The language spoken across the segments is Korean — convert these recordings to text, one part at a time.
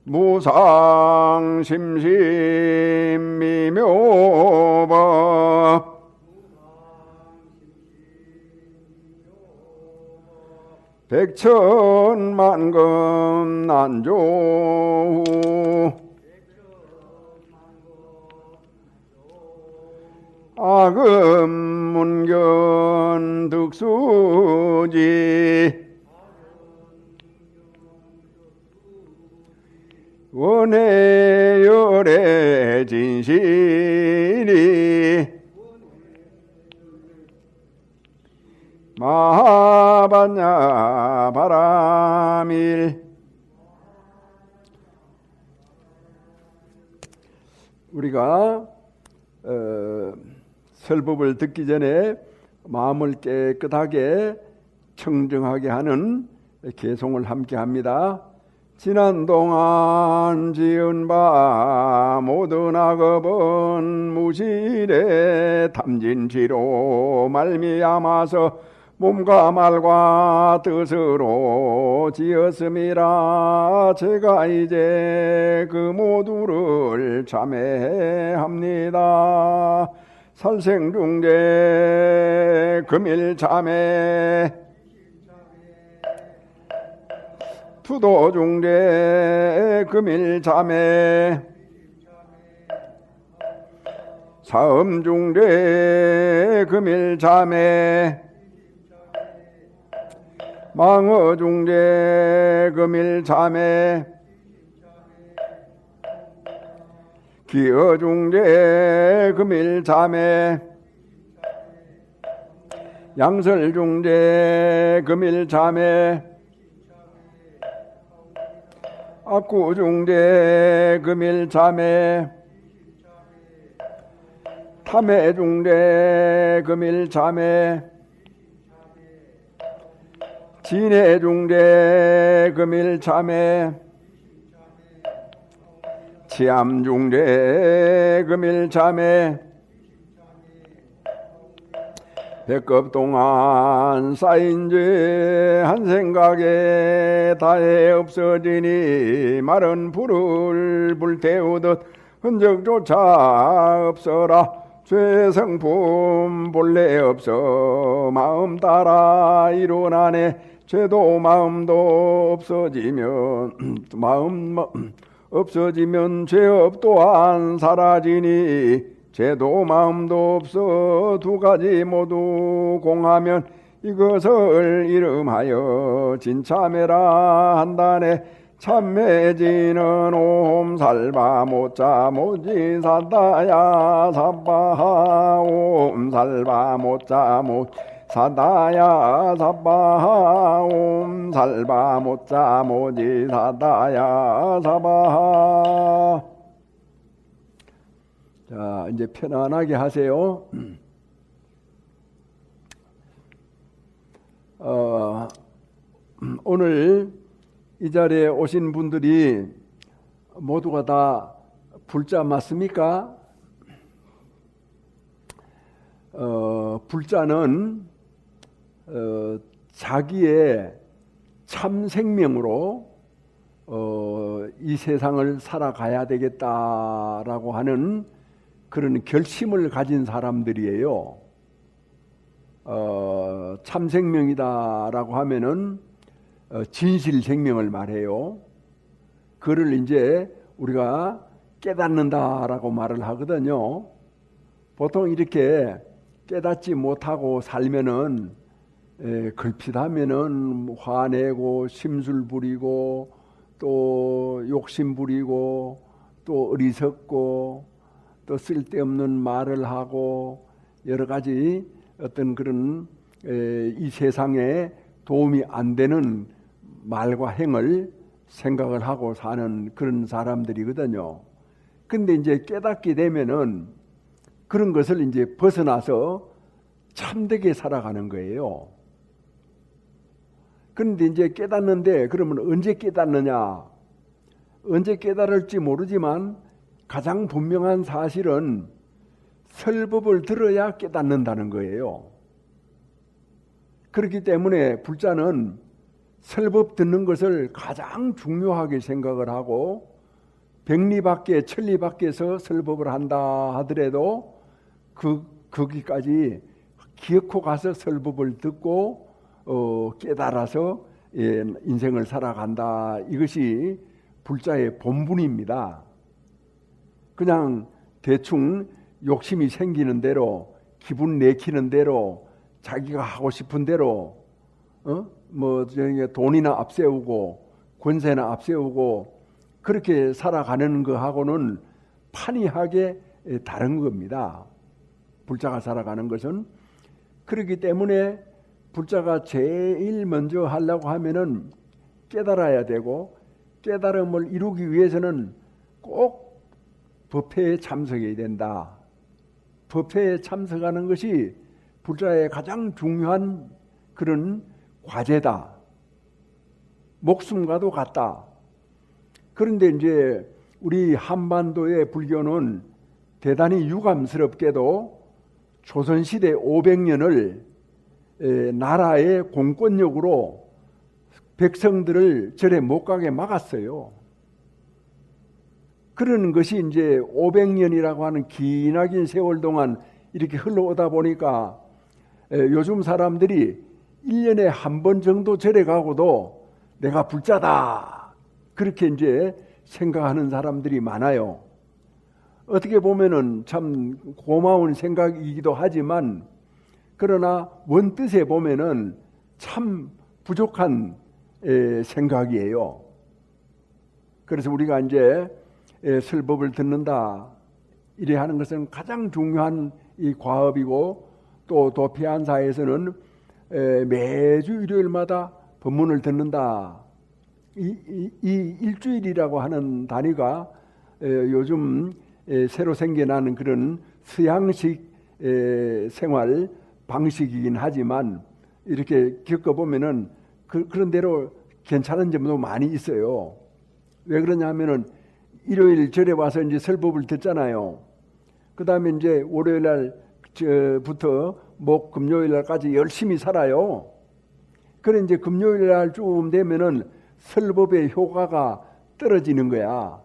무상심심미묘법 백천만금 난조후 악음문견 득수지 원해열의 진실이 마하반야 바람일. 우리가 설법을 듣기 전에 마음을 깨끗하게 청정하게 하는 개송을 함께 합니다. 지난 동안 지은 바 모든 악업은 무실에 탐진치로 말미암아서 몸과 말과 뜻으로 지었음이라 제가 이제 그 모두를 참회합니다. 살생중재 금일참회 투도중재 금일참회 사음중재 금일참회 망어중재 금일참회 기어중재 금일참회 양설중재 금일참회 악구중재 금일참회 탐해중재 금일참회 진해중재 금일참회 치암중재 금일참회 백급 동안 쌓인 죄 한 생각에 다해 없어지니 마른 불을 불태우듯 흔적조차 없어라. 죄성품 본래 없어 마음 따라 일어나네. 죄도 마음도 없어지면 죄업 또한 사라지니 죄도 마음도 없어 두 가지 모두 공하면 이것을 이름하여 진참회라 한다네. 참매지는 옴살바 모자 모지 사다야 사바하 옴살바 모자 모 사다야 사바하 옴살바 모자 모지 사다야 사바하. 자, 이제 편안하게 하세요. 오늘 이 자리에 오신 분들이 모두가 다 불자 맞습니까? 불자는 자기의 참 생명으로 이 세상을 살아가야 되겠다라고 하는 그런 결심을 가진 사람들이에요. 참 생명이다라고 하면은 진실 생명을 말해요. 그를 이제 우리가 깨닫는다라고 말을 하거든요. 보통 이렇게 깨닫지 못하고 살면은 걸핏하면은 화내고 심술 부리고 또 욕심 부리고 또 어리석고 또 쓸데없는 말을 하고 여러 가지 어떤 그런 이 세상에 도움이 안 되는 말과 행을 생각을 하고 사는 그런 사람들이거든요. 근데 이제 깨닫게 되면은 그런 것을 이제 벗어나서 참되게 살아가는 거예요. 그런데 이제 깨닫는데 그러면 언제 깨닫느냐? 언제 깨달을지 모르지만 가장 분명한 사실은 설법을 들어야 깨닫는다는 거예요. 그렇기 때문에 불자는 설법 듣는 것을 가장 중요하게 생각을 하고 백리 밖에 천리 밖에서 설법을 한다 하더라도 거기까지 기어코 가서 설법을 듣고 깨달아서 인생을 살아간다. 이것이 불자의 본분입니다. 그냥 대충 욕심이 생기는 대로 기분 내키는 대로 자기가 하고 싶은 대로 돈이나 앞세우고 권세나 앞세우고 그렇게 살아가는 거하고는 판이하게 다른 겁니다. 불자가 살아가는 것은. 그렇기 때문에 불자가 제일 먼저 하려고 하면은 깨달아야 되고, 깨달음을 이루기 위해서는 꼭 법회에 참석해야 된다. 법회에 참석하는 것이 불자의 가장 중요한 그런 과제다. 목숨과도 같다. 그런데 이제 우리 한반도의 불교는 대단히 유감스럽게도 조선시대 500년을 나라의 공권력으로 백성들을 절에 못 가게 막았어요. 그러는 것이 이제 500년이라고 하는 기나긴 세월 동안 이렇게 흘러오다 보니까 요즘 사람들이 1년에 한 번 정도 절에 가고도 내가 불자다. 그렇게 이제 생각하는 사람들이 많아요. 어떻게 보면은 참 고마운 생각이기도 하지만, 그러나 원뜻에 보면은 참 부족한 생각이에요. 그래서 우리가 이제 설법을 듣는다 이래 하는 것은 가장 중요한 이 과업이고, 또 도피한사에서는 매주 일요일마다 법문을 듣는다. 이 일주일이라고 하는 단위가 요즘 새로 생겨나는 그런 서양식 생활 방식이긴 하지만, 이렇게 겪어보면은 그런 대로 괜찮은 점도 많이 있어요. 왜 그러냐 하면은 일요일 절에 와서 이제 설법을 듣잖아요. 그 다음에 이제 월요일 날부터 목 금요일 날까지 열심히 살아요. 그래 이제 금요일 날쯤 되면은 설법의 효과가 떨어지는 거야.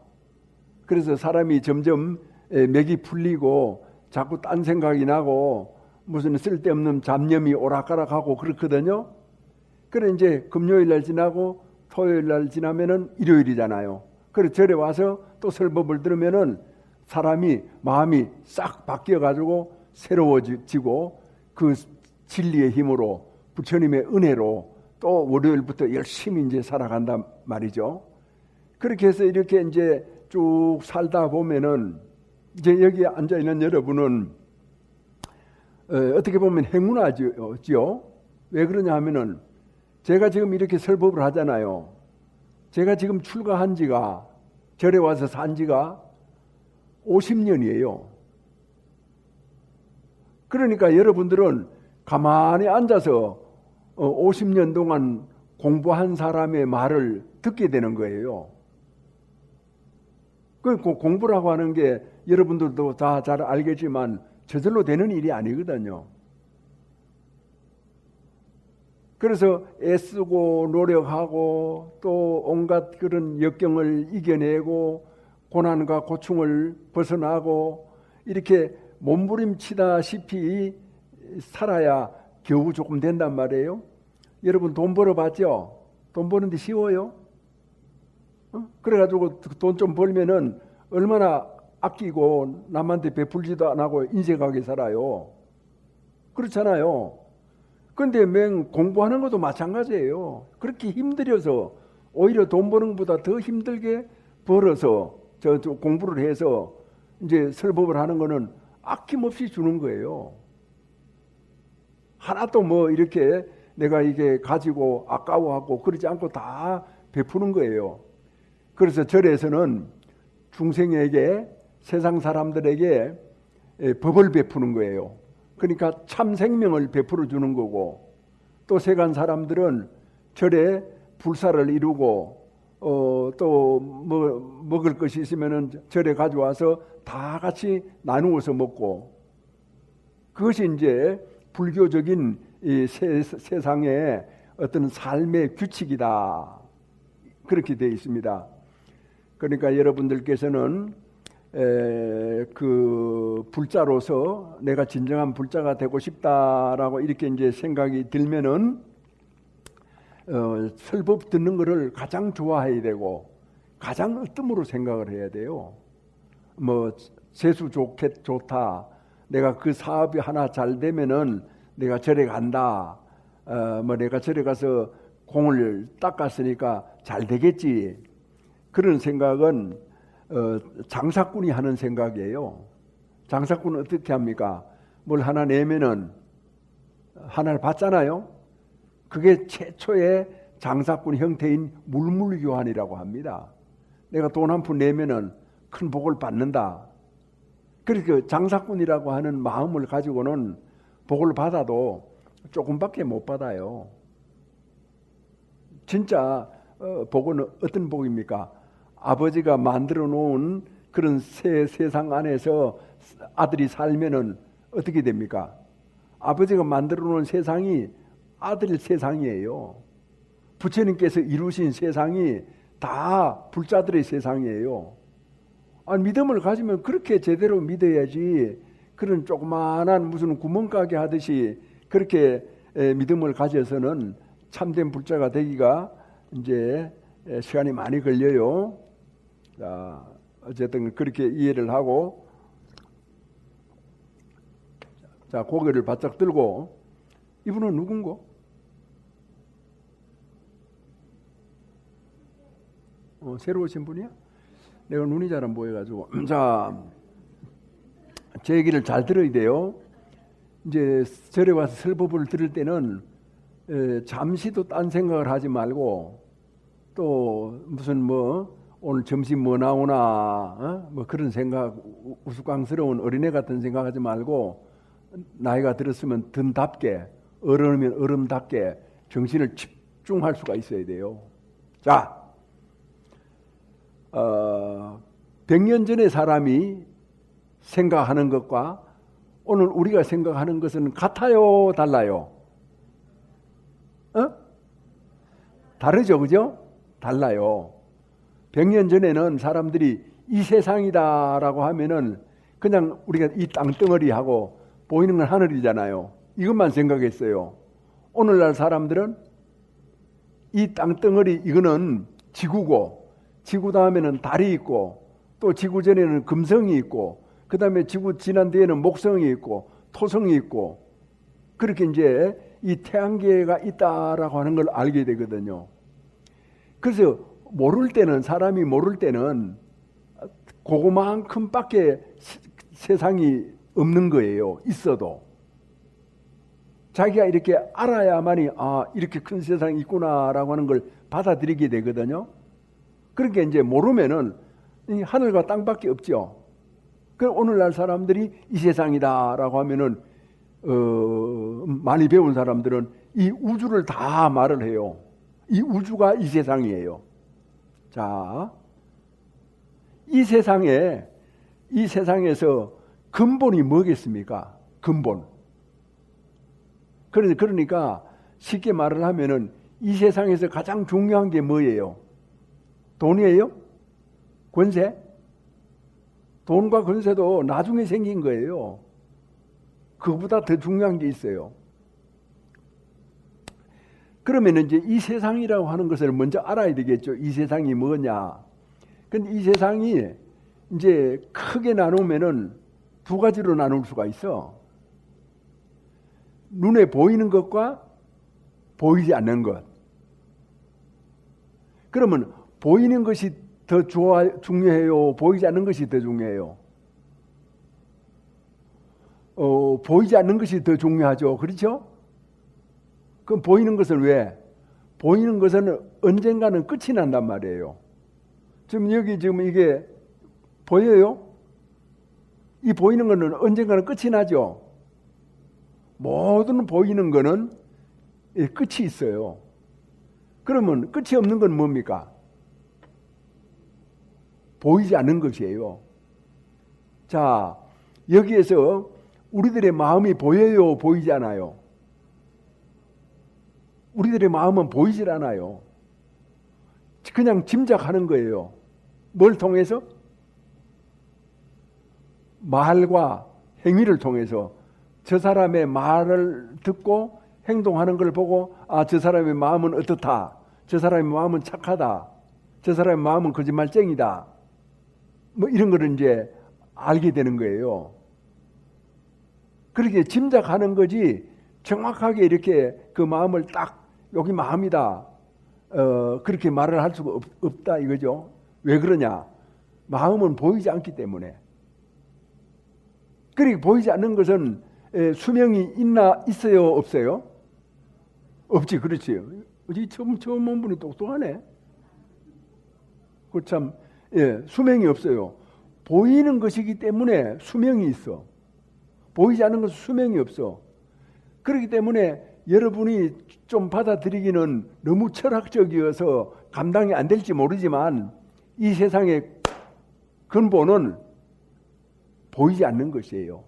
그래서 사람이 점점 맥이 풀리고 자꾸 딴 생각이 나고 무슨 쓸데없는 잡념이 오락가락하고 그렇거든요. 그래 이제 금요일 날 지나고 토요일 날 지나면은 일요일이잖아요. 그래 절에 와서 또 설법을 들으면은 사람이 마음이 싹 바뀌어 가지고 새로워지고 그 진리의 힘으로 부처님의 은혜로 또 월요일부터 열심히 이제 살아간단 말이죠. 그렇게 해서 이렇게 이제 쭉 살다 보면은 이제 여기 앉아 있는 여러분은 어떻게 보면 행운하지요. 왜 그러냐 하면은 제가 지금 이렇게 설법을 하잖아요. 제가 지금 출가한 지가, 절에 와서 산 지가 50년이에요. 그러니까 여러분들은 가만히 앉아서 50년 동안 공부한 사람의 말을 듣게 되는 거예요. 그 공부라고 하는 게 여러분들도 다 잘 알겠지만 저절로 되는 일이 아니거든요. 그래서 애쓰고 노력하고 또 온갖 그런 역경을 이겨내고 고난과 고충을 벗어나고 이렇게 몸부림치다시피 살아야 겨우 조금 된단 말이에요. 여러분 돈 벌어봤죠? 돈 버는데 쉬워요? 그래가지고 돈 좀 벌면은 얼마나 아끼고 남한테 베풀지도 안 하고 인색하게 살아요. 그렇잖아요. 그런데 공부하는 것도 마찬가지예요. 그렇게 힘들여서 오히려 돈 버는 것보다 더 힘들게 벌어서 저 공부를 해서 이제 설법을 하는 거는 아낌없이 주는 거예요. 하나도 뭐 이렇게 내가 이게 가지고 아까워하고 그러지 않고 다 베푸는 거예요. 그래서 절에서는 중생에게, 세상 사람들에게 법을 베푸는 거예요. 그러니까 참 생명을 베풀어 주는 거고, 또 세간 사람들은 절에 불사를 이루고 또 뭐 먹을 것이 있으면은 절에 가져와서 다 같이 나누어서 먹고, 그것이 이제 불교적인 이 세상의 어떤 삶의 규칙이다. 그렇게 되어 있습니다. 그러니까 여러분들께서는 그 불자로서 내가 진정한 불자가 되고 싶다라고 이렇게 이제 생각이 들면은 설법 듣는 것을 가장 좋아해야 되고 가장 으뜸으로 생각을 해야 돼요. 뭐 재수 좋다. 내가 그 사업이 하나 잘 되면은 내가 절에 간다. 뭐 내가 절에 가서 공을 닦았으니까 잘 되겠지. 그런 생각은 장사꾼이 하는 생각이에요. 장사꾼은 어떻게 합니까? 뭘 하나 내면은 하나를 받잖아요. 그게 최초의 장사꾼 형태인 물물교환이라고 합니다. 내가 돈 한 푼 내면은 큰 복을 받는다. 그렇게 장사꾼이라고 하는 마음을 가지고는 복을 받아도 조금밖에 못 받아요. 진짜 복은 어떤 복입니까? 아버지가 만들어 놓은 그런 세상 안에서 아들이 살면은 어떻게 됩니까? 아버지가 만들어 놓은 세상이 아들 세상이에요. 부처님께서 이루신 세상이 다 불자들의 세상이에요. 믿음을 가지면 그렇게 제대로 믿어야지. 그런 조그마한 무슨 구멍가게 하듯이 그렇게 믿음을 가져서는 참된 불자가 되기가 이제 시간이 많이 걸려요. 자, 어쨌든 그렇게 이해를 하고, 자, 고개를 바짝 들고, 이분은 누군고? 새로 오신 분이야? 내가 눈이 잘 안 보여가지고. 자, 제 얘기를 잘 들어야 돼요. 이제 절에 와서 설법을 들을 때는 잠시도 딴 생각을 하지 말고, 또 무슨 뭐 오늘 점심 뭐 나오나 뭐 그런 생각, 우스꽝스러운 어린애 같은 생각하지 말고 나이가 들었으면 든답게, 어른이면 어른답게 정신을 집중할 수가 있어야 돼요. 자, 100년 전의 사람이 생각하는 것과 오늘 우리가 생각하는 것은 같아요, 달라요? 다르죠, 그죠? 달라요. 100년 전에는 사람들이 이 세상이다라고 하면은 그냥 우리가 이 땅덩어리하고 보이는 건 하늘이잖아요. 이것만 생각했어요. 오늘날 사람들은 이 땅덩어리, 이거는 지구고, 지구 다음에는 달이 있고, 또 지구 전에는 금성이 있고, 그 다음에 지구 지난 뒤에는 목성이 있고, 토성이 있고, 그렇게 이제 이 태양계가 있다라고 하는 걸 알게 되거든요. 그래서 모를 때는, 사람이 모를 때는 그거만큼밖에 세상이 없는 거예요. 있어도. 자기가 이렇게 알아야만이 이렇게 큰 세상이 있구나라고 하는 걸 받아들이게 되거든요. 그러니까 이제 모르면은 이 하늘과 땅밖에 없죠. 그럼 오늘날 사람들이 이 세상이다라고 하면은 많이 배운 사람들은 이 우주를 다 말을 해요. 이 우주가 이 세상이에요. 자, 이 세상에서 근본이 뭐겠습니까? 근본. 그러니까 쉽게 말을 하면은 이 세상에서 가장 중요한 게 뭐예요? 돈이에요? 권세? 돈과 권세도 나중에 생긴 거예요. 그거보다 더 중요한 게 있어요. 그러면 이제 이 세상이라고 하는 것을 먼저 알아야 되겠죠. 이 세상이 뭐냐? 근데 이 세상이 이제 크게 나누면은 두 가지로 나눌 수가 있어. 눈에 보이는 것과 보이지 않는 것. 그러면 보이는 것이 더 중요해요? 보이지 않는 것이 더 중요해요? 보이지 않는 것이 더 중요하죠. 그렇죠? 그럼 보이는 것은 왜? 보이는 것은 언젠가는 끝이 난단 말이에요. 지금 이게 보여요? 이 보이는 것은 언젠가는 끝이 나죠. 모든 보이는 것은 끝이 있어요. 그러면 끝이 없는 건 뭡니까? 보이지 않는 것이에요. 자, 여기에서 우리들의 마음이 보여요, 보이지 않아요? 우리들의 마음은 보이질 않아요. 그냥 짐작하는 거예요. 뭘 통해서? 말과 행위를 통해서 저 사람의 말을 듣고 행동하는 걸 보고 아, 저 사람의 마음은 어떻다. 저 사람의 마음은 착하다. 저 사람의 마음은 거짓말쟁이다. 뭐 이런 거를 이제 알게 되는 거예요. 그렇게 짐작하는 거지 정확하게 이렇게 그 마음을 딱 여기 마음이다. 그렇게 말을 할 수가 없다 이거죠. 왜 그러냐? 마음은 보이지 않기 때문에. 그렇게 보이지 않는 것은 수명이 있어요, 없어요? 없지, 그렇지. 처음 온 분이 똑똑하네. 그 참, 수명이 없어요. 보이는 것이기 때문에 수명이 있어. 보이지 않는 것은 수명이 없어. 그렇기 때문에 여러분이 좀 받아들이기는 너무 철학적이어서 감당이 안 될지 모르지만 이 세상의 근본은 보이지 않는 것이에요.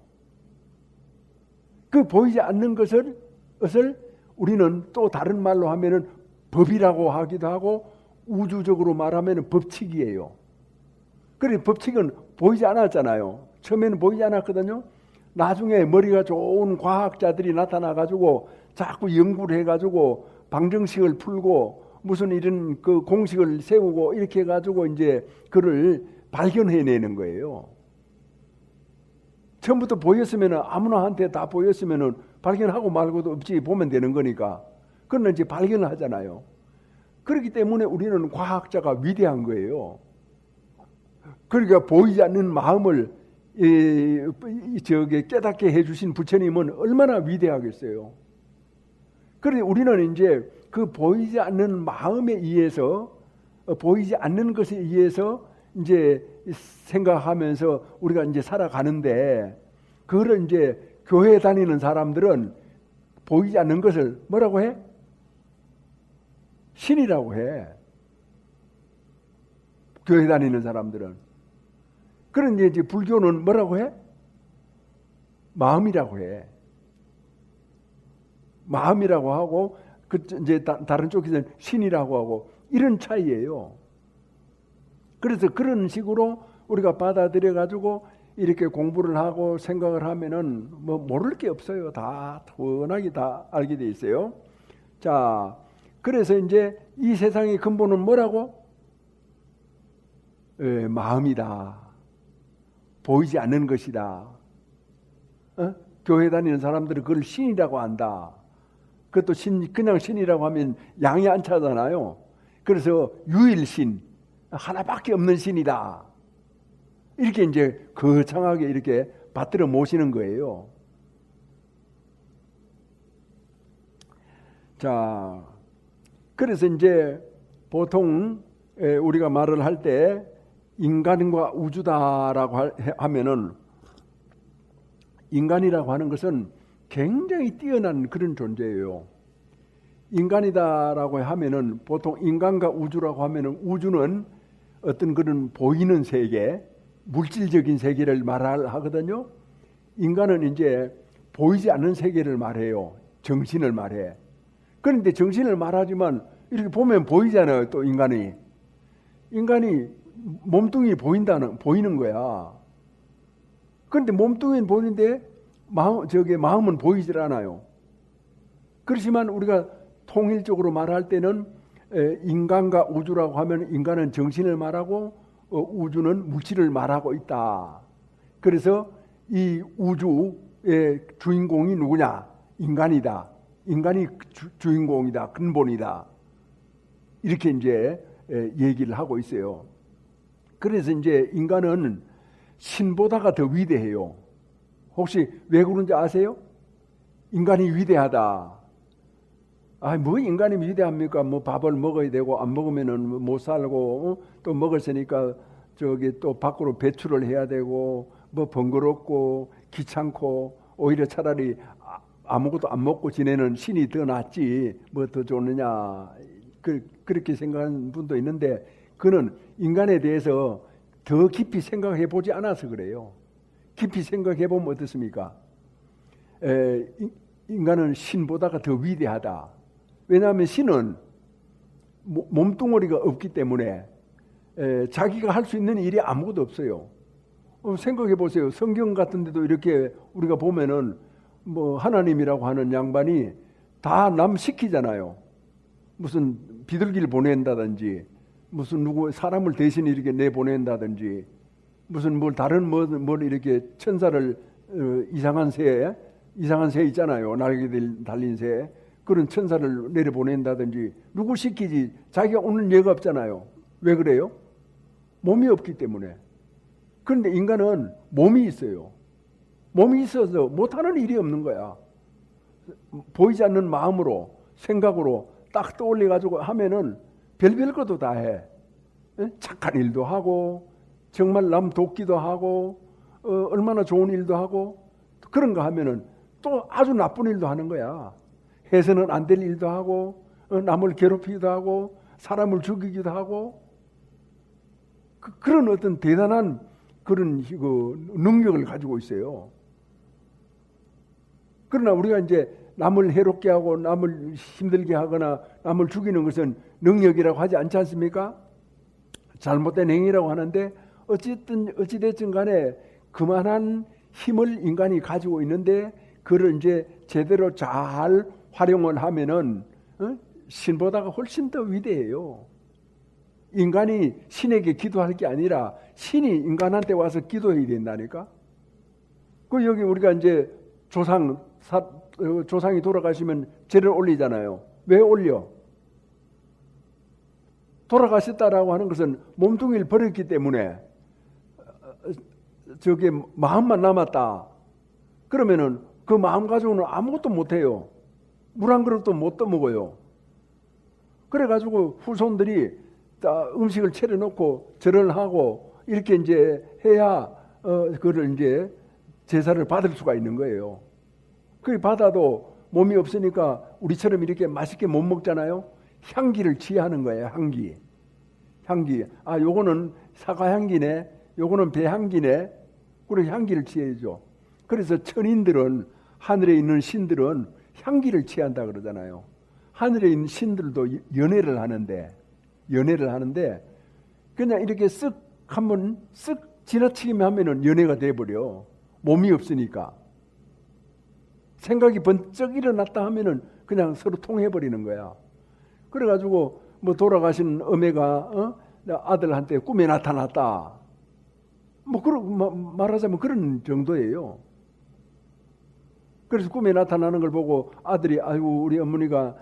그 보이지 않는 것을 우리는 또 다른 말로 하면은 법이라고 하기도 하고 우주적으로 말하면은 법칙이에요. 그래 법칙은 보이지 않았잖아요. 처음에는 보이지 않았거든요. 나중에 머리가 좋은 과학자들이 나타나가지고 자꾸 연구를 해가지고 방정식을 풀고 무슨 이런 그 공식을 세우고 이렇게 해가지고 이제 그를 발견해내는 거예요. 처음부터 보였으면 아무나한테 다 보였으면 발견하고 말고도 없지 보면 되는 거니까. 그러나 이제 발견을 하잖아요. 그렇기 때문에 우리는 과학자가 위대한 거예요. 그러니까 보이지 않는 마음을 깨닫게 해주신 부처님은 얼마나 위대하겠어요. 그런데 우리는 이제 그 보이지 않는 마음에 의해서 보이지 않는 것에 의해서 이제 생각하면서 우리가 이제 살아가는데 그걸 이제 교회 다니는 사람들은 보이지 않는 것을 뭐라고 해? 신이라고 해. 교회 다니는 사람들은. 그런데 이제 불교는 뭐라고 해? 마음이라고 해. 마음이라고 하고 그 이제 다른 쪽에서는 신이라고 하고 이런 차이예요. 그래서 그런 식으로 우리가 받아들여 가지고 이렇게 공부를 하고 생각을 하면은 뭐 모를 게 없어요. 다 워낙에 다 알게 돼 있어요. 자, 그래서 이제 이 세상의 근본은 뭐라고? 마음이다. 보이지 않는 것이다. 교회 다니는 사람들은 그걸 신이라고 한다. 그것도 그냥 신이라고 하면 양이 안 차잖아요. 그래서 유일신, 하나밖에 없는 신이다. 이렇게 이제 거창하게 이렇게 받들어 모시는 거예요. 자, 그래서 이제 보통 우리가 말을 할 때 인간과 우주다라고 하면은 인간이라고 하는 것은 굉장히 뛰어난 그런 존재예요. 인간이다라고 하면은 보통 인간과 우주라고 하면은 우주는 어떤 그런 보이는 세계, 물질적인 세계를 말하거든요. 인간은 이제 보이지 않는 세계를 말해요. 정신을 말해. 그런데 정신을 말하지만 이렇게 보면 보이잖아요. 또 인간이 몸뚱이 보이는 거야. 그런데 몸뚱이는 보이는데 마음은 보이질 않아요. 그렇지만 우리가 통일적으로 말할 때는 인간과 우주라고 하면 인간은 정신을 말하고 우주는 물질을 말하고 있다. 그래서 이 우주의 주인공이 누구냐? 인간이다. 인간이 주인공이다. 근본이다. 이렇게 이제 얘기를 하고 있어요. 그래서 이제 인간은 신보다가 더 위대해요. 혹시 왜 그런지 아세요? 인간이 위대하다. 뭐 인간이 위대합니까? 뭐 밥을 먹어야 되고 안 먹으면은 못 살고 또 먹었으니까 또 밖으로 배출을 해야 되고 뭐 번거롭고 귀찮고 오히려 차라리 아무것도 안 먹고 지내는 신이 더 낫지 뭐 더 좋느냐 그렇게 생각하는 분도 있는데 그는 인간에 대해서 더 깊이 생각해 보지 않아서 그래요. 깊이 생각해 보면 어떻습니까? 인간은 신보다가 더 위대하다. 왜냐하면 신은 몸뚱어리가 없기 때문에 자기가 할 수 있는 일이 아무것도 없어요. 생각해 보세요. 성경 같은 데도 이렇게 우리가 보면은 뭐 하나님이라고 하는 양반이 다 남 시키잖아요. 무슨 비둘기를 보낸다든지, 무슨 누구 사람을 대신 이렇게 내보낸다든지, 무슨 뭘 다른 뭘 이렇게 천사를 이상한 새 있잖아요. 날개 달린 새. 그런 천사를 내려보낸다든지 누구 시키지 자기가 오는 예가 없잖아요. 왜 그래요? 몸이 없기 때문에. 그런데 인간은 몸이 있어요. 몸이 있어서 못하는 일이 없는 거야. 보이지 않는 마음으로, 생각으로 딱 떠올려가지고 하면은 별별 것도 다 해. 착한 일도 하고, 정말 남 돕기도 하고, 얼마나 좋은 일도 하고, 그런 거 하면은 또 아주 나쁜 일도 하는 거야. 해서는 안 될 일도 하고, 남을 괴롭히기도 하고, 사람을 죽이기도 하고, 그런 어떤 대단한 그런 능력을 가지고 있어요. 그러나 우리가 이제 남을 해롭게 하고 남을 힘들게 하거나 남을 죽이는 것은 능력이라고 하지 않지 않습니까? 잘못된 행위라고 하는데 어찌됐든 간에 그만한 힘을 인간이 가지고 있는데 그걸 이제 제대로 잘 활용을 하면은 신보다가 훨씬 더 위대해요. 인간이 신에게 기도할 게 아니라 신이 인간한테 와서 기도해야 된다니까. 그 여기 우리가 이제 조상이 돌아가시면 제를 올리잖아요. 왜 올려? 돌아가셨다라고 하는 것은 몸뚱이를 버렸기 때문에 저게 마음만 남았다. 그러면은 그 마음 가지고는 아무것도 못해요. 물 한 그릇도 못 떠먹어요. 그래가지고 후손들이 음식을 차려놓고 절을 하고 이렇게 이제 해야 그걸 이제 제사를 받을 수가 있는 거예요. 그 받아도 몸이 없으니까 우리처럼 이렇게 맛있게 못 먹잖아요. 향기를 취하는 거예요. 향기. 아, 요거는 사과 향기네. 요거는 배 향기네. 그리고 향기를 취해야죠. 그래서 천인들은 하늘에 있는 신들은 향기를 취한다 그러잖아요. 하늘에 있는 신들도 연애를 하는데 그냥 이렇게 쓱 한번 쓱 지나치기만 하면은 연애가 돼버려. 몸이 없으니까. 생각이 번쩍 일어났다 하면은 그냥 서로 통해버리는 거야. 그래가지고 뭐 돌아가신 어메가 아들한테 꿈에 나타났다. 말하자면 그런 정도예요. 그래서 꿈에 나타나는 걸 보고 아들이 아이고 우리 어머니가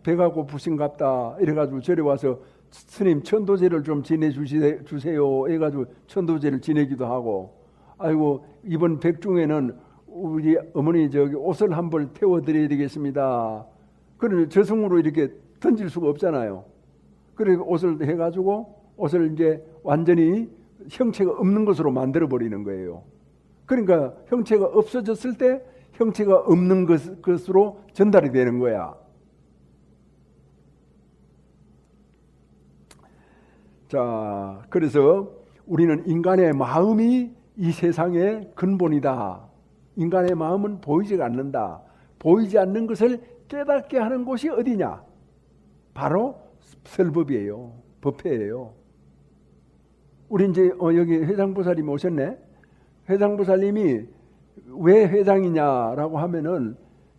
배가 고프신갑다 이래가지고 저리 와서 스님 천도제를 좀 지내주세요 해가지고 천도제를 지내기도 하고 아이고 이번 백중에는 우리 어머니 저기 옷을 한 벌 태워드려야 되겠습니다. 그러면 저승으로 이렇게 던질 수가 없잖아요. 그래서 옷을 해가지고 옷을 이제 완전히 형체가 없는 것으로 만들어 버리는 거예요. 그러니까 형체가 없어졌을 때 형체가 없는 것으로 전달이 되는 거야. 자, 그래서 우리는 인간의 마음이 이 세상의 근본이다. 인간의 마음은 보이지 않는다. 보이지 않는 것을 깨닫게 하는 곳이 어디냐? 바로 설법이에요. 법회예요. 우리 이제 여기 회장보살님이 오셨네. 회장보살님이 왜 회장이냐라고 하면은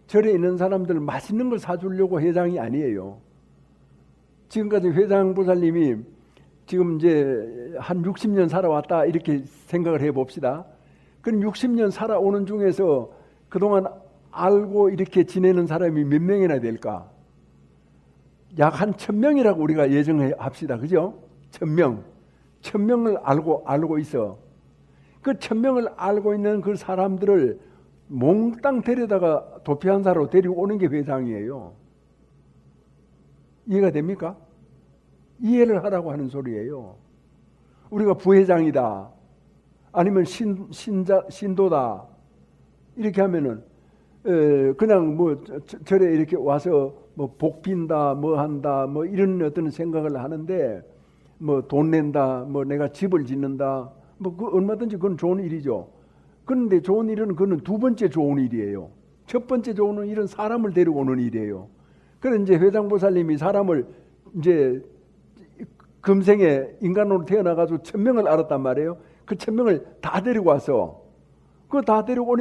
절에 있는 사람들 맛있는 걸 사주려고 회장이 아니에요. 지금까지 회장보살님이 지금 이제 한 60년 살아왔다 이렇게 생각을 해봅시다. 그럼 60년 살아오는 중에서 그동안 알고 이렇게 지내는 사람이 몇 명이나 될까? 약 한 1000명이라고 우리가 예정합시다. 그죠? 1000명. 1000명을 알고 있어. 그 1000명을 알고 있는 그 사람들을 몽땅 데려다가 도피한사로 데리고 오는 게 회장이에요. 이해가 됩니까? 이해를 하라고 하는 소리예요. 우리가 부회장이다. 아니면 신도다. 이렇게 하면은 그냥 뭐 절에 이렇게 와서 뭐 복 빈다, 뭐 한다, 뭐 이런 어떤 생각을 하는데 뭐 돈 낸다, 뭐 내가 집을 짓는다, 뭐 그 얼마든지 그건 좋은 일이죠. 그런데 좋은 일은 그건 두 번째 좋은 일이에요. 첫 번째 좋은 일은 사람을 데리고 오는 일이에요. 그래서 이제 회장보살님이 사람을 이제 금생에 인간으로 태어나가지고 1000명을 알았단 말이에요. 그 1000명을 다 데리고 와서 그거 다 데리고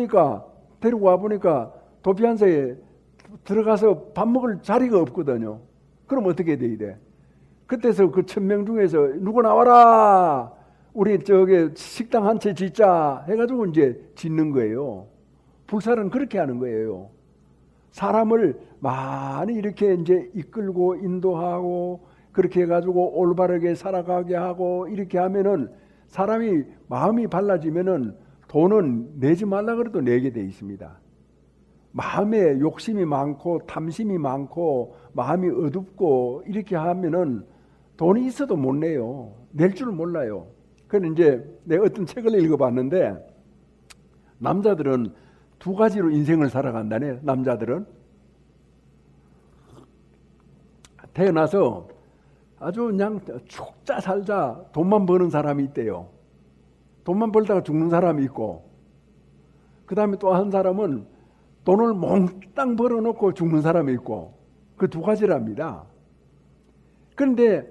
와 보니까 도피한사에 들어가서 밥 먹을 자리가 없거든요. 그럼 어떻게 돼야 돼? 그때서 그 1000명 중에서 누구 나와라! 우리 저기 식당 한 채 짓자 해가지고 이제 짓는 거예요. 불살은 그렇게 하는 거예요. 사람을 많이 이렇게 이제 이끌고 인도하고 그렇게 해가지고 올바르게 살아가게 하고 이렇게 하면은 사람이 마음이 발라지면은 돈은 내지 말라 그래도 내게 돼 있습니다. 마음에 욕심이 많고 탐심이 많고 마음이 어둡고 이렇게 하면은 돈이 있어도 못 내요. 낼 줄 몰라요. 그래서 이제 내가 어떤 책을 읽어봤는데 남자들은 두 가지로 인생을 살아간다네. 남자들은 태어나서 아주 그냥 죽자 살자 돈만 버는 사람이 있대요. 돈만 벌다가 죽는 사람이 있고, 그 다음에 또 한 사람은 돈을 몽땅 벌어놓고 죽는 사람이 있고, 그 두 가지랍니다. 그런데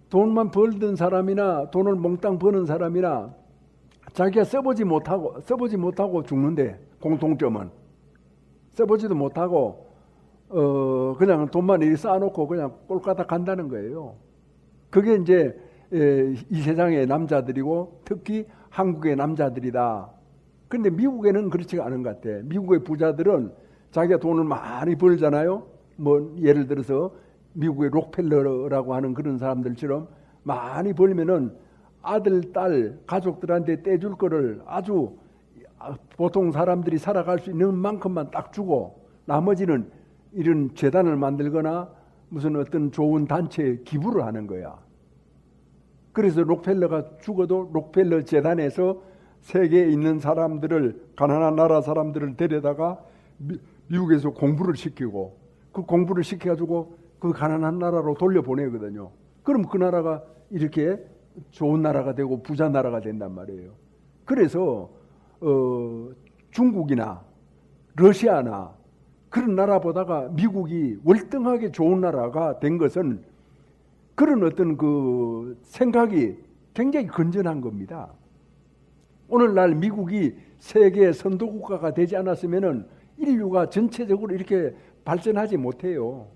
돈만 벌던 사람이나 돈을 몽땅 버는 사람이나 자기가 써보지 못하고 죽는데, 공통점은 써보지도 못하고 그냥 돈만 이렇게 쌓아놓고 그냥 꼴까닥 간다는 거예요. 그게 이제 이 세상의 남자들이고 특히 한국의 남자들이다. 그런데 미국에는 그렇지가 않은 것 같아. 미국의 부자들은 자기가 돈을 많이 벌잖아요. 뭐 예를 들어서 미국의 록펠러라고 하는 그런 사람들처럼 많이 벌면은 아들, 딸, 가족들한테 떼줄 거를 아주 보통 사람들이 살아갈 수 있는 만큼만 딱 주고 나머지는 이런 재단을 만들거나 무슨 어떤 좋은 단체에 기부를 하는 거야. 그래서 록펠러가 죽어도 록펠러 재단에서 세계에 있는 사람들을, 가난한 나라 사람들을 데려다가 미국에서 공부를 시키고 그 공부를 시켜가지고 그 가난한 나라로 돌려보내거든요. 그럼 그 나라가 이렇게 좋은 나라가 되고 부자 나라가 된단 말이에요. 그래서 중국이나 러시아나 그런 나라보다가 미국이 월등하게 좋은 나라가 된 것은 그런 어떤 그 생각이 굉장히 건전한 겁니다. 오늘날 미국이 세계 선도국가가 되지 않았으면은 인류가 전체적으로 이렇게 발전하지 못해요.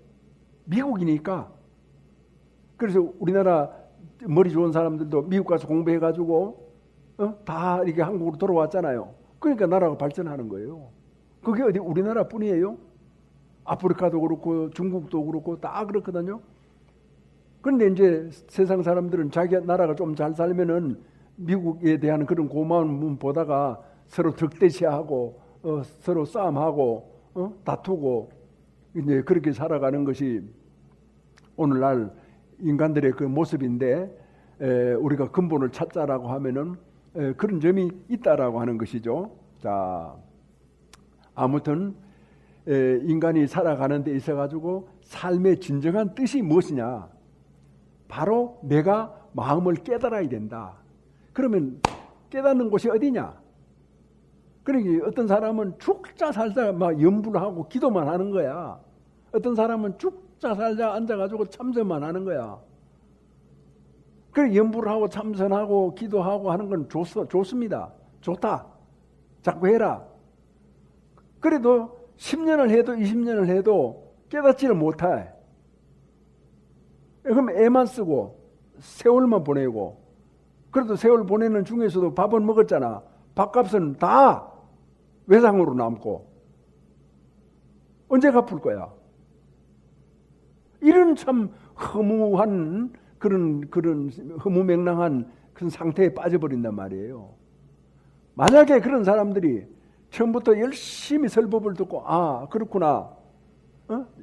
미국이니까. 그래서 우리나라 머리 좋은 사람들도 미국 가서 공부해가지고 다 이렇게 한국으로 돌아왔잖아요. 그러니까 나라가 발전하는 거예요. 그게 어디 우리나라뿐이에요? 아프리카도 그렇고 중국도 그렇고 다 그렇거든요. 그런데 이제 세상 사람들은 자기 나라가 좀 잘 살면은 미국에 대한 그런 고마움 보다가 서로 적대시하고 서로 싸움하고 다투고 이제 그렇게 살아가는 것이 오늘날 인간들의 그 모습인데 우리가 근본을 찾자라고 하면은 그런 점이 있다라고 하는 것이죠. 자, 아무튼 인간이 살아가는 데 있어 가지고 삶의 진정한 뜻이 무엇이냐? 바로 내가 마음을 깨달아야 된다. 그러면 깨닫는 곳이 어디냐? 그러니까 어떤 사람은 죽자 살자 막 염불을 하고 기도만 하는 거야. 어떤 사람은 죽자 살자 앉아가지고 참선만 하는 거야. 그래 염불을 하고 참선하고 기도하고 하는 건 좋습니다. 좋다. 자꾸 해라. 그래도 10년을 해도 20년을 해도 깨닫지를 못해. 그럼 애만 쓰고 세월만 보내고, 그래도 세월 보내는 중에서도 밥은 먹었잖아. 밥값은 다 외상으로 남고 언제 갚을 거야? 이런 참 허무한 그런 허무맹랑한 그런 상태에 빠져버린단 말이에요. 만약에 그런 사람들이 처음부터 열심히 설법을 듣고 그렇구나.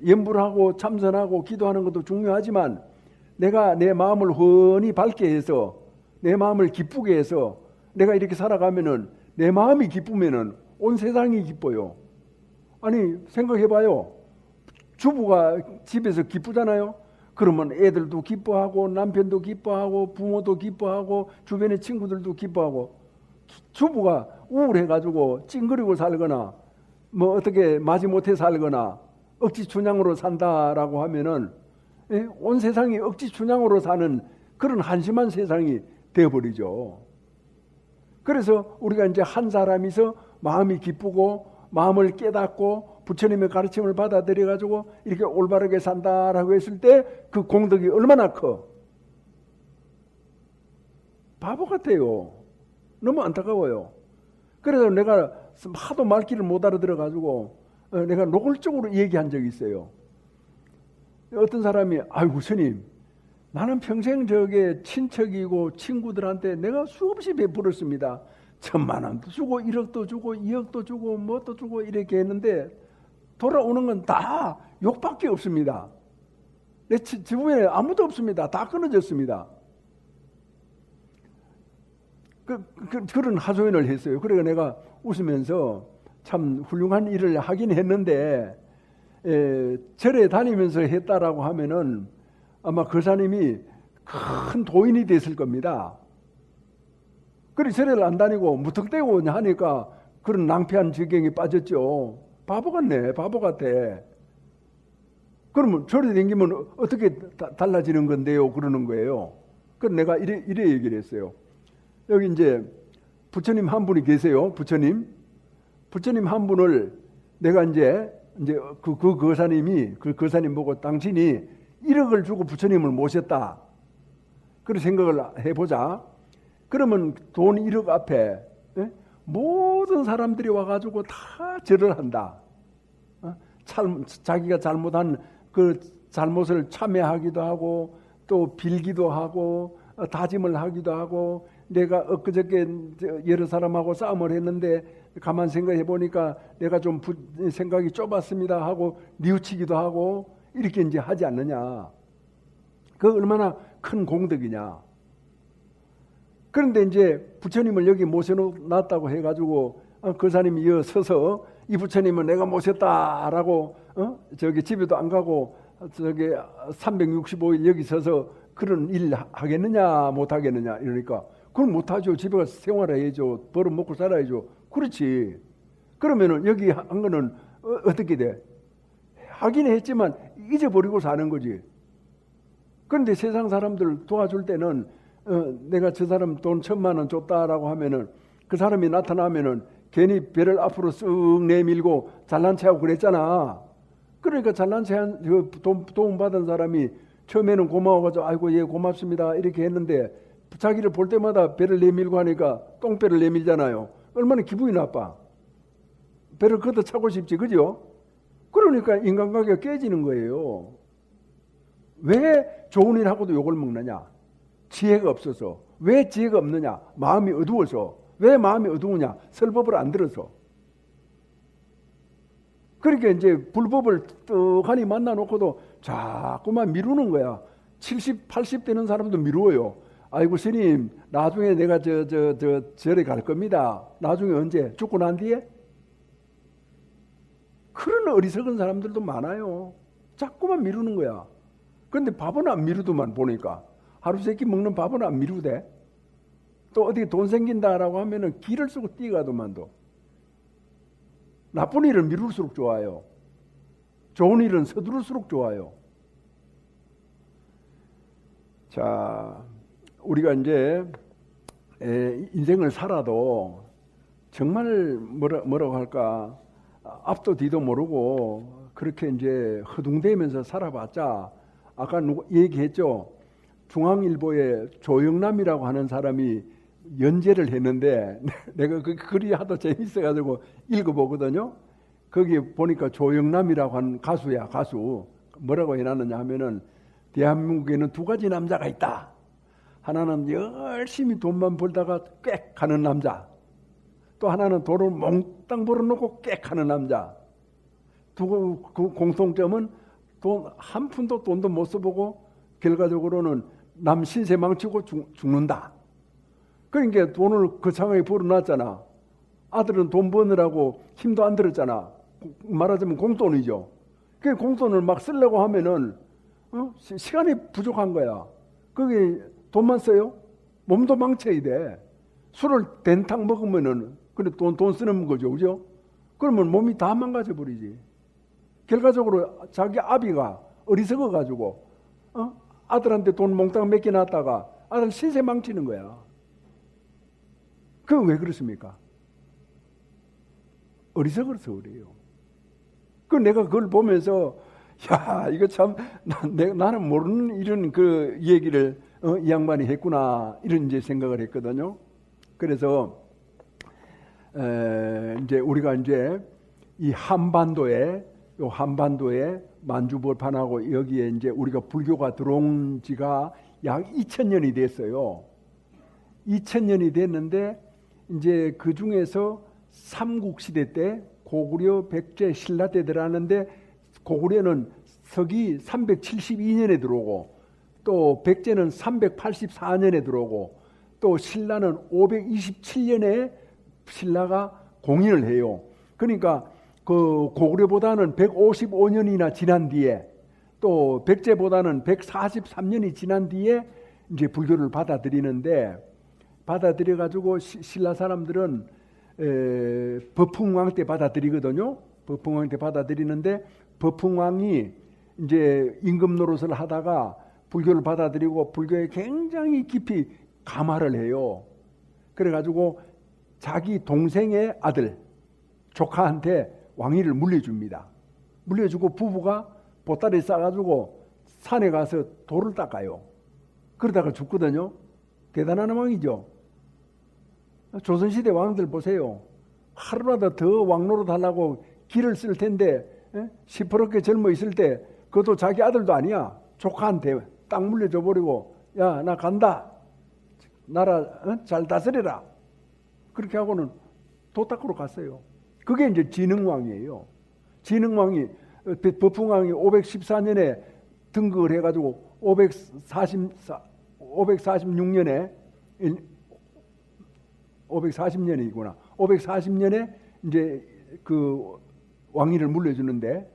염불하고 참선하고 기도하는 것도 중요하지만 내가 내 마음을 훤히 밝게 해서 내 마음을 기쁘게 해서 내가 이렇게 살아가면은 내 마음이 기쁘면은 온 세상이 기뻐요. 아니 생각해봐요. 주부가 집에서 기쁘잖아요. 그러면 애들도 기뻐하고 남편도 기뻐하고 부모도 기뻐하고 주변의 친구들도 기뻐하고, 주부가 우울해가지고 찡그리고 살거나 뭐 어떻게 마지못해 살거나 억지 춘향으로 산다라고 하면은 온 세상이 억지 춘향으로 사는 그런 한심한 세상이 되어버리죠. 그래서 우리가 이제 한 사람이서 마음이 기쁘고 마음을 깨닫고 부처님의 가르침을 받아들여 가지고 이렇게 올바르게 산다라고 했을 때 그 공덕이 얼마나 커. 바보 같아요. 너무 안타까워요. 그래서 내가 하도 말귀를 못 알아들어 가지고 내가 노골적으로 얘기한 적이 있어요. 어떤 사람이 아이고 스님, 나는 평생 저게 친척이고 친구들한테 내가 수없이 베풀었습니다. 1,000만 원도 주고 1억도 주고 2억도 주고 뭣도 주고 이렇게 했는데 돌아오는 건 다 욕밖에 없습니다. 내 주변에 아무도 없습니다. 다 끊어졌습니다. 그런 하소연을 했어요. 그래서 내가 웃으면서 참 훌륭한 일을 하긴 했는데 절에 다니면서 했다라고 하면은 아마 그 사람이 큰 도인이 됐을 겁니다. 그래 절에를 안 다니고 무턱대고 하니까 그런 낭패한 지경에 빠졌죠. 바보 같네, 바보 같아. 그러면 절에 다니면 어떻게 달라지는 건데요? 그러는 거예요. 그래서 내가 이래 얘기를 했어요. 여기 이제 부처님 한 분이 계세요. 부처님 한 분을 내가 이제 그 거사님이 그 거사님 보고 당신이 1억을 주고 부처님을 모셨다. 그런 생각을 해보자. 그러면 돈 1억 앞에 모든 사람들이 와가지고 다 절을 한다. 자기가 잘못한 그 잘못을 참회하기도 하고 또 빌기도 하고 다짐을 하기도 하고 내가 엊그저께 여러 사람하고 싸움을 했는데 가만 생각해 보니까 내가 좀 생각이 좁았습니다 하고 뉘우치기도 하고 이렇게 이제 하지 않느냐. 그 얼마나 큰 공덕이냐. 그런데 이제 부처님을 여기 모셔놨다고 해가지고 그 사람이 이어 서서 이 부처님은 내가 모셨다라고 저기 집에도 안 가고 저기 365일 여기 서서 그런 일 하겠느냐 못 하겠느냐 이러니까 그걸 못 하죠. 집에 가서 생활해야죠. 벌어 먹고 살아야죠. 그렇지. 그러면은 여기 한 거는 어떻게 돼? 하긴 했지만 잊어버리고 사는 거지. 그런데 세상 사람들 도와줄 때는 내가 저 사람 돈 1,000만 원 줬다라고 하면은 그 사람이 나타나면은 괜히 배를 앞으로 쓱 내밀고 잘난 체하고 그랬잖아. 그러니까 잘난 체한 도움 받은 사람이 처음에는 고마워가지고 아이고 예 고맙습니다 이렇게 했는데 자기를 볼 때마다 배를 내밀고 하니까 똥배를 내밀잖아요. 얼마나 기분이 나빠. 배를 걷어차고 싶지, 그죠? 그러니까 인간관계가 깨지는 거예요. 왜 좋은 일 하고도 욕을 먹느냐? 지혜가 없어서. 왜 지혜가 없느냐? 마음이 어두워서. 왜 마음이 어두우냐? 설법을 안 들어서. 그러니까 이제 불법을 떡하니 만나놓고도 자꾸만 미루는 거야. 70, 80 되는 사람도 미루어요. 아이고 스님 나중에 내가 절에 갈 겁니다. 나중에 언제? 죽고 난 뒤에? 그런 어리석은 사람들도 많아요. 자꾸만 미루는 거야. 그런데 밥은 안 미루더만 보니까. 하루 세끼 먹는 밥은 안 미루대. 또 어디 돈 생긴다라고 하면은 길을 쓰고 뛰어가더만도. 나쁜 일은 미룰수록 좋아요. 좋은 일은 서두를수록 좋아요. 자, 우리가 이제 인생을 살아도 정말 뭐라고 할까 앞도 뒤도 모르고 그렇게 이제 허둥대면서 살아봤자 아까 얘기했죠. 중앙일보에 조영남이라고 하는 사람이 연재를 했는데 내가 그 글이 하도 재밌어가지고 읽어보거든요. 거기 보니까 조영남이라고 하는 가수야. 가수 뭐라고 해놨느냐 하면은 대한민국에는 두 가지 남자가 있다. 하나는 열심히 돈만 벌다가 꽥 하는 남자. 또 하나는 돈을 몽땅 벌어놓고 꽥 하는 남자. 그 공통점은 돈 한 푼도 돈도 못 써보고 결과적으로는 남 신세 망치고 죽는다. 그러니까 돈을 거창하게 벌어놨잖아. 아들은 돈 버느라고 힘도 안 들었잖아. 말하자면 공돈이죠. 그 공돈을 막 쓰려고 하면은 시간이 부족한 거야. 그게 돈만 써요? 몸도 망쳐야 돼. 술을 된탕 먹으면은 그래 돈 쓰는 거죠, 그죠? 그러면 몸이 다 망가져 버리지. 결과적으로 자기 아비가 어리석어 가지고 아들한테 돈 몽땅 맡겨놨다가 아들 신세 망치는 거야. 그건 왜 그렇습니까? 어리석어서 그래요. 내가 그걸 보면서 야, 이거 참 나는 모르는 이런 그 얘기를 이 양반이 했구나 이런 이제 생각을 했거든요. 그래서 이제 우리가 이제 이 한반도에 만주벌판하고 여기에 이제 우리가 불교가 들어온 지가 약 2000년이 됐어요. 2000년이 됐는데 이제 그 중에서 삼국시대 때 고구려, 백제, 신라 때 들어왔는데 고구려는 서기 372년에 들어오고 또 백제는 384년에 들어오고 또 신라는 527년에 신라가 공인을 해요. 그러니까 그 고구려보다는 155년이나 지난 뒤에 또 백제보다는 143년이 지난 뒤에 이제 불교를 받아들여 가지고 신라 사람들은 법흥왕 때 받아들이거든요. 법흥왕 때 받아들이는데 법흥왕이 이제 임금 노릇을 하다가 불교를 받아들이고 불교에 굉장히 깊이 감화를 해요. 그래가지고 자기 동생의 아들 조카한테 왕위를 물려줍니다. 물려주고 부부가 보따리 싸가지고 산에 가서 돌을 닦아요. 그러다가 죽거든요. 대단한 왕이죠. 조선시대 왕들 보세요. 하루라도 더 왕노릇 하려고 길을 쓸 텐데 시퍼렇게 젊어 있을 때 그것도 자기 아들도 아니야. 조카한테 딱 물려줘 버리고 야, 나 간다. 나라 잘 다스려라. 그렇게 하고는 도 닦으러 갔어요. 그게 이제 진흥왕이에요. 진흥왕이 법흥왕이 514년에 등극을 해가지고 540년이구나. 540년에 이제 그 왕위를 물려주는데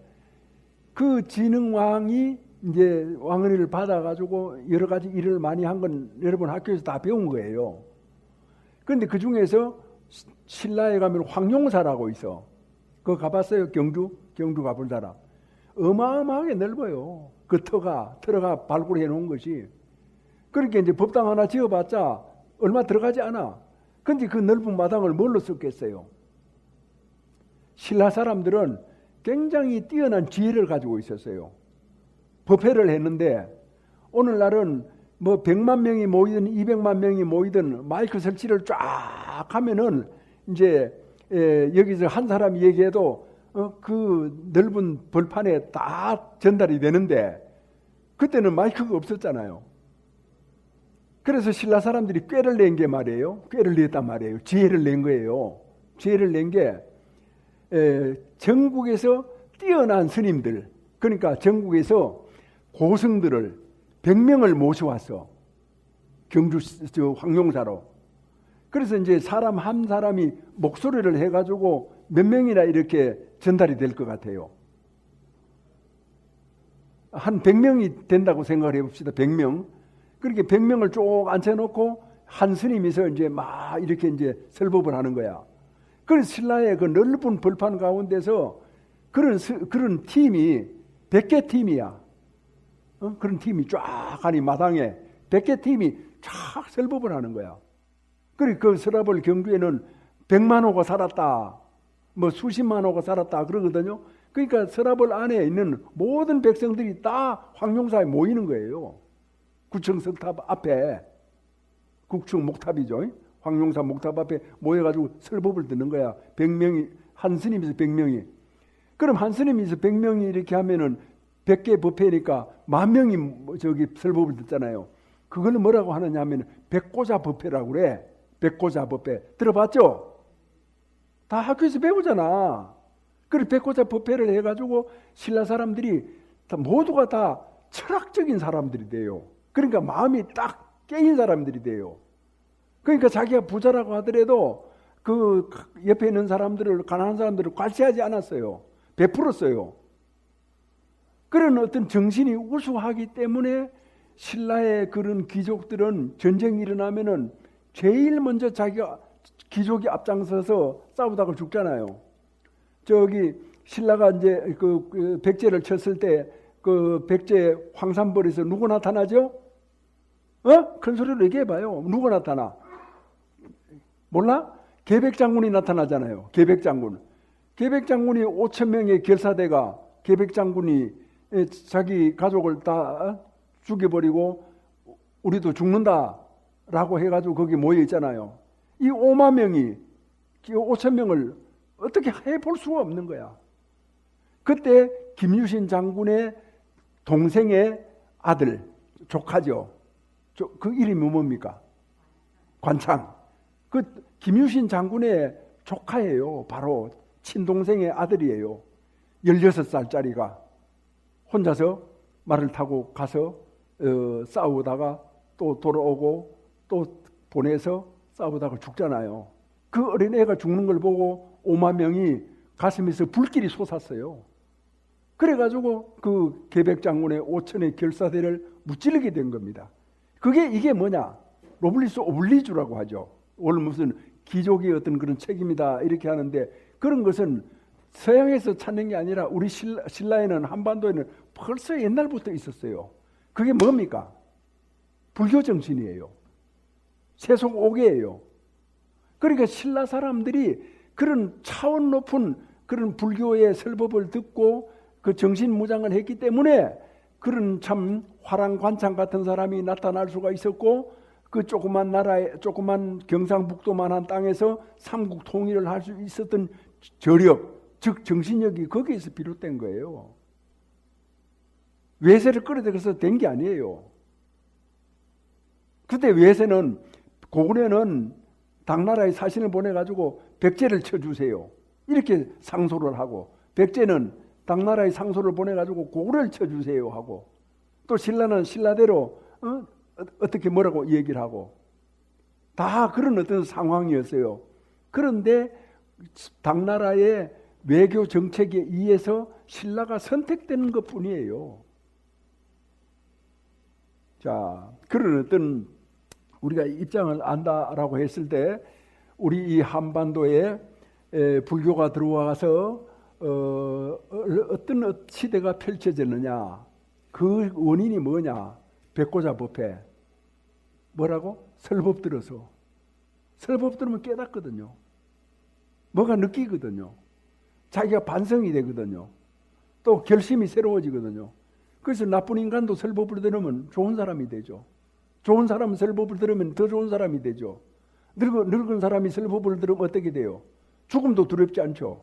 그 진흥왕이 이제 왕위를 받아가지고 여러 가지 일을 많이 한 건 여러분 학교에서 다 배운 거예요. 그런데 그 중에서 신라에 가면 황룡사라고 있어. 그거 가봤어요? 경주 가본 사람. 어마어마하게 넓어요. 그 터가 발굴해 놓은 것이. 그렇게 이제 법당 하나 지어봤자 얼마 들어가지 않아. 근데 그 넓은 마당을 뭘로 썼겠어요? 신라 사람들은 굉장히 뛰어난 지혜를 가지고 있었어요. 법회를 했는데 오늘날은 뭐 100만 명이 모이든 200만 명이 모이든 마이크 설치를 쫙 하면은 이제 여기서 한 사람이 얘기해도 그 넓은 벌판에 다 전달이 되는데 그때는 마이크가 없었잖아요. 그래서 신라 사람들이 꾀를 낸 게 말이에요. 꾀를 냈단 말이에요. 지혜를 낸 거예요. 지혜를 낸 게 전국에서 뛰어난 스님들, 그러니까 전국에서 고승들을 100명을 모셔왔어. 경주 황룡사로. 그래서 이제 사람 한 사람이 목소리를 해가지고 몇 명이나 이렇게 전달이 될 것 같아요. 한 100명이 된다고 생각을 해봅시다. 100명. 그렇게 100명을 쭉 앉혀놓고 한 스님이서 이제 막 이렇게 이제 설법을 하는 거야. 그래서 신라의 그 넓은 벌판 가운데서 그런 팀이 100개 팀이야. 그런 팀이 쫙 가니 마당에 100개 팀이 쫙 설법을 하는 거야. 그리고 그 서라벌 경주에는 100만 호가 살았다. 뭐 수십만 호가 살았다 그러거든요. 그러니까 서라벌 안에 있는 모든 백성들이 다 황룡사에 모이는 거예요. 구청 석탑 앞에, 국청 목탑이죠. 황룡사 목탑 앞에 모여가지고 설법을 듣는 거야. 100명이, 한 스님에서 100명이. 그럼 한 스님에서 100명이 이렇게 하면은 100개 법회니까 10,000명이 저기 설법을 듣잖아요. 그거는 뭐라고 하느냐 하면 백고자 법회라고 그래. 백고자 법회. 들어봤죠? 다 학교에서 배우잖아. 그래 백고자 법회를 해가지고 신라 사람들이 모두가 다 철학적인 사람들이 돼요. 그러니까 마음이 딱 깨인 사람들이 돼요. 그러니까 자기가 부자라고 하더라도 그 옆에 있는 사람들을, 가난한 사람들을 괄시하지 않았어요. 베풀었어요. 그런 어떤 정신이 우수하기 때문에 신라의 그런 귀족들은 전쟁이 일어나면은 제일 먼저 자기가 귀족이 앞장서서 싸우다가 죽잖아요. 저기 신라가 이제 그 백제를 쳤을 때 그 백제 황산벌에서 누구 나타나죠? 큰 소리로 얘기해봐요. 누가 나타나? 몰라? 계백장군이 나타나잖아요. 계백장군. 계백장군이 5천 명의 결사대가 계백장군이 자기 가족을 다 죽여버리고 우리도 죽는다라고 해가지고 거기 모여 있잖아요. 이 5만 명이 5천 명을 어떻게 해볼 수가 없는 거야. 그때 김유신 장군의 동생의 아들, 조카죠. 그 이름이 뭡니까? 관창. 그 김유신 장군의 조카예요. 바로 친동생의 아들이에요. 16살짜리가 혼자서 말을 타고 가서 싸우다가 또 돌아오고 또 보내서 싸우다가 죽잖아요. 그 어린애가 죽는 걸 보고 5만 명이 가슴에서 불길이 솟았어요. 그래가지고 그 계백장군의 5천의 결사대를 무찌르게 된 겁니다. 이게 뭐냐? 로블리스 오블리주라고 하죠. 오늘 무슨 귀족의 어떤 그런 책임이다 이렇게 하는데, 그런 것은 서양에서 찾는 게 아니라 우리 신라에는, 한반도에는 벌써 옛날부터 있었어요. 그게 뭡니까? 불교 정신이에요. 세속 오계예요. 그러니까 신라 사람들이 그런 차원 높은 그런 불교의 설법을 듣고 그 정신무장을 했기 때문에 그런 참 화랑관창 같은 사람이 나타날 수가 있었고, 그 조그만 나라에, 조그만 경상북도만한 땅에서 삼국 통일을 할 수 있었던 저력, 즉 정신력이 거기에서 비롯된 거예요. 외세를 끌어들여서 된 게 아니에요. 그때 외세는, 고구려는 당나라에 사신을 보내가지고 백제를 쳐주세요 이렇게 상소를 하고, 백제는 당나라에 상소를 보내가지고 고구려를 쳐주세요 하고, 또 신라는 신라대로 어떻게 뭐라고 얘기를 하고, 다 그런 어떤 상황이었어요. 그런데 당나라의 외교 정책에 의해서 신라가 선택되는 것 뿐이에요. 자, 그런 어떤 우리가 입장을 안다라고 했을 때, 우리 이 한반도에 불교가 들어와서 어떤 시대가 펼쳐졌느냐, 그 원인이 뭐냐? 백고자 법회. 뭐라고? 설법 들어서. 설법 들으면 깨닫거든요. 뭐가 느끼거든요. 자기가 반성이 되거든요. 또 결심이 새로워지거든요. 그래서 나쁜 인간도 설법을 들으면 좋은 사람이 되죠. 좋은 사람은 설법을 들으면 더 좋은 사람이 되죠. 늙은 사람이 설법을 들으면 어떻게 돼요? 죽음도 두렵지 않죠.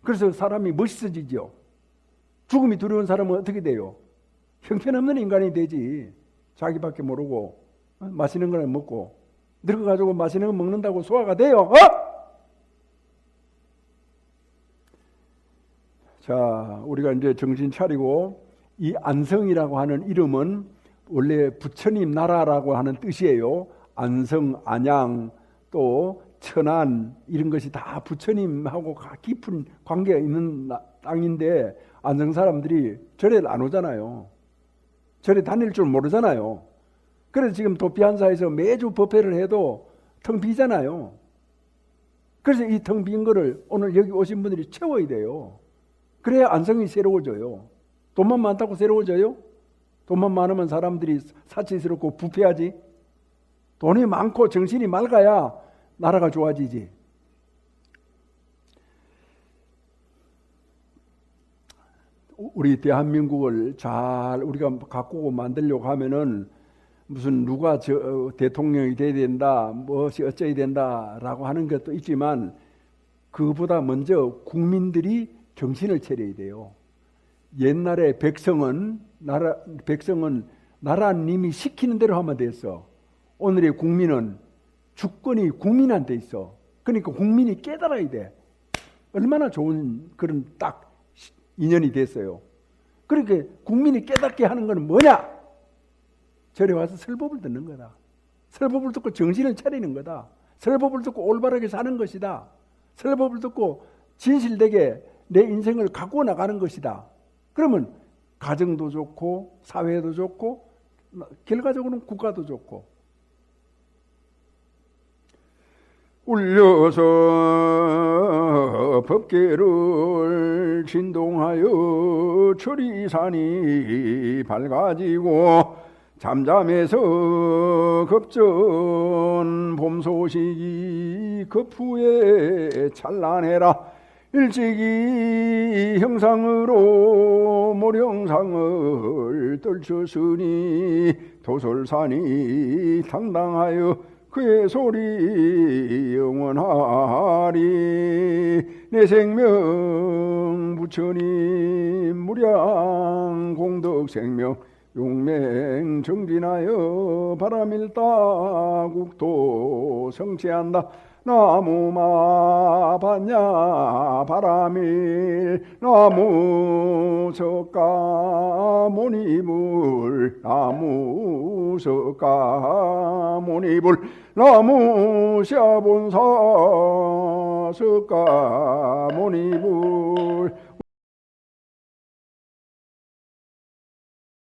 그래서 사람이 멋있어지죠. 죽음이 두려운 사람은 어떻게 돼요? 형편없는 인간이 되지. 자기밖에 모르고 맛있는 거는 먹고, 늙어가지고 맛있는 거 먹는다고 소화가 돼요? 자, 우리가 이제 정신 차리고, 이 안성이라고 하는 이름은 원래 부처님 나라라고 하는 뜻이에요. 안성, 안양, 또 천안, 이런 것이 다 부처님하고 깊은 관계가 있는 땅인데, 안성 사람들이 절에 안 오잖아요. 절에 다닐 줄 모르잖아요. 그래서 지금 도피한사에서 매주 법회를 해도 텅 비잖아요. 그래서 이 텅 빈 거를 오늘 여기 오신 분들이 채워야 돼요. 그래야 안성이 새로워져요. 돈만 많다고 새로워져요? 돈만 많으면 사람들이 사치스럽고 부패하지. 돈이 많고 정신이 맑아야 나라가 좋아지지. 우리 대한민국을 잘 우리가 가꾸고 만들려고 하면은 무슨 누가 대통령이 돼야 된다, 무엇이 어쩌야 된다라고 하는 것도 있지만, 그보다 먼저 국민들이 정신을 차려야 돼요. 옛날에 백성은 나라님이 시키는 대로 하면 됐어. 오늘의 국민은 주권이 국민한테 있어. 그러니까 국민이 깨달아야 돼. 얼마나 좋은 그런 딱 인연이 됐어요. 그렇게 국민이 깨닫게 하는 건 뭐냐? 절에 와서 설법을 듣는 거다. 설법을 듣고 정신을 차리는 거다. 설법을 듣고 올바르게 사는 것이다. 설법을 듣고 진실되게 내 인생을 갖고 나가는 것이다. 그러면 가정도 좋고 사회도 좋고 결과적으로는 국가도 좋고. 울려서 법계를 진동하여 천리산이 밝아지고 잠잠해서 급전 봄 소식이 급후에 찬란해라. 일찍이 형상으로 모령상을 떨쳤으니 도솔산이 당당하여 그의 소리 영원하리. 내 생명 부처님 무량 공덕 생명 용맹 정진하여 바람일다 국도 성취한다. 나무마 반야 바람일 나무 석가 모니불 나무 석가 모니불 나무 샤본사 석가 모니불